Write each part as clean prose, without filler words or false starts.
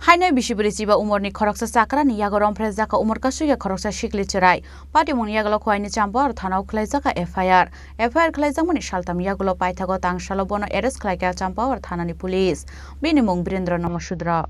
Hainoi bishiburi siba umorni Khoroksa sakrani yago Rompherewi Omar Kasukya Khoroksa Sikli Chwrai Pati mung yagalo khwaini chambar thanao khlaijaka FIR khlaijamani shaltam yagalo paithago tangsalo bono arrest khlaika champawar thanani police bini mung Birendra Sudra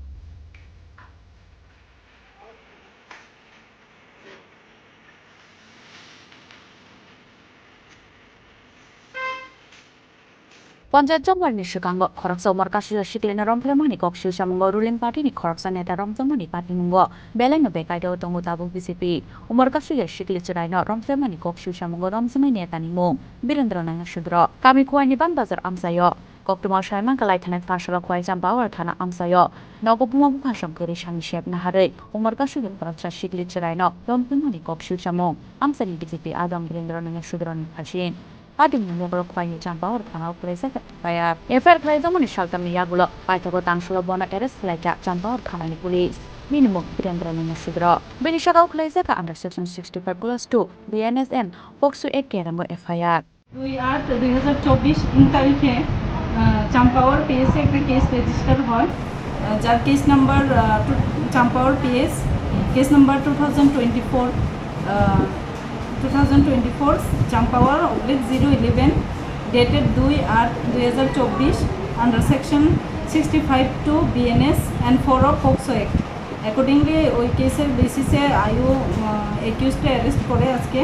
Panjat Jomar ni Shikango, Khoroksa Omar Kasukya Sikli na Rompherewi kok Shusamungo ruling party ni Khoroksa Neta Romjakha party mungo beleng no bekai do tongu tabu BJP Omar Kasukya Sikli Chwraino Rompherewi kok Shusamungo Romjakha Neta ni mung Birendra Sudra kami khwani ban bazar amsayo koktumal shaiman kalai thanak fashala khwai champawar thana amsayo nogo buma bukhasham keri shani shep na hare Omar Kasukya Khoroksa Sikli Chwraino Rompherewi kok Shusamung amsani BJP adam Birendra Sudra ni phashin Pati mungol khwai champawar thana khlaijaka FIR khlaijamani shaltam yagulo paithago tangsalo bono arrest khlaika champawar thanani police minimum Birendra Sudra Benishaka khlaijaka under section 65+2 BNSN Pokso 8 kerango FIR 2/8/2024 তারিখে চাম্পাওয়ার পিএসে একটা case register হয় যার case number Champahaor PS case number 2024 Champahaor /011 dated 2/8/2024 under section 65(2) BNS and 4 of Pokso Act. Accordingly ওই কেসের বেসিসে আইও অ্যাকিউজকে arrest করে আজকে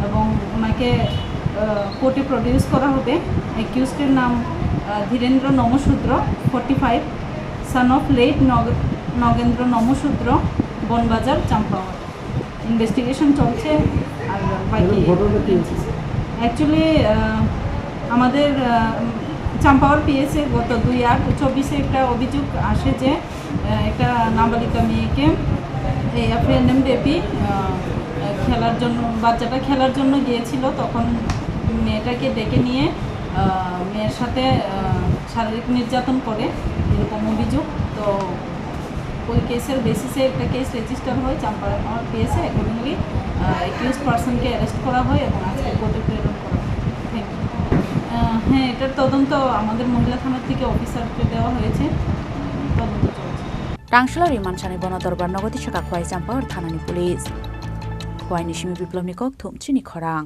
এবং ওনাকে কোর্টে প্রডিউস করা হবে অ্যাকিউজের নাম Dhirendra Sudra 45 son of late Nagendra Sudra Banbazar Champahaor investigation চলছে আর বাকি অ্যাকচুয়ালি আমাদের চাম্পাওয়ার পিএসে গত 2/8/24 একটা অভিযোগ আসে যে একটা নাবালিকা মেয়েকে এফএনএম ডেপি খেলার জন্য বাচ্চাটা খেলার জন্য গিয়েছিল তখন মেয়েটাকে ডেকে নিয়ে মেয়ের সাথে শারীরিক নির্যাতন করে এরকম অভিযোগ তো ওই কেসের বেসিসে একটা কেস রেজিস্টার হয় চাম্পাওয়ার পিএসে অ্যাকর্ডিংলি অ্যাকিউজ পারসনকে অ্যারেস্ট করা হয় এবং আজকে কোর্টে প্রেরণ করা হয় হ্যাঁ এটার তদন্ত আমাদের মহিলা থানার থেকে অফিসারকে দেওয়া হয়েছে তদন্ত চলছে Tangsalo riman chani bono dorbar nogoti chaka khwai champawar thanani police khwai ni simi biplomni kok thum Chini Khorang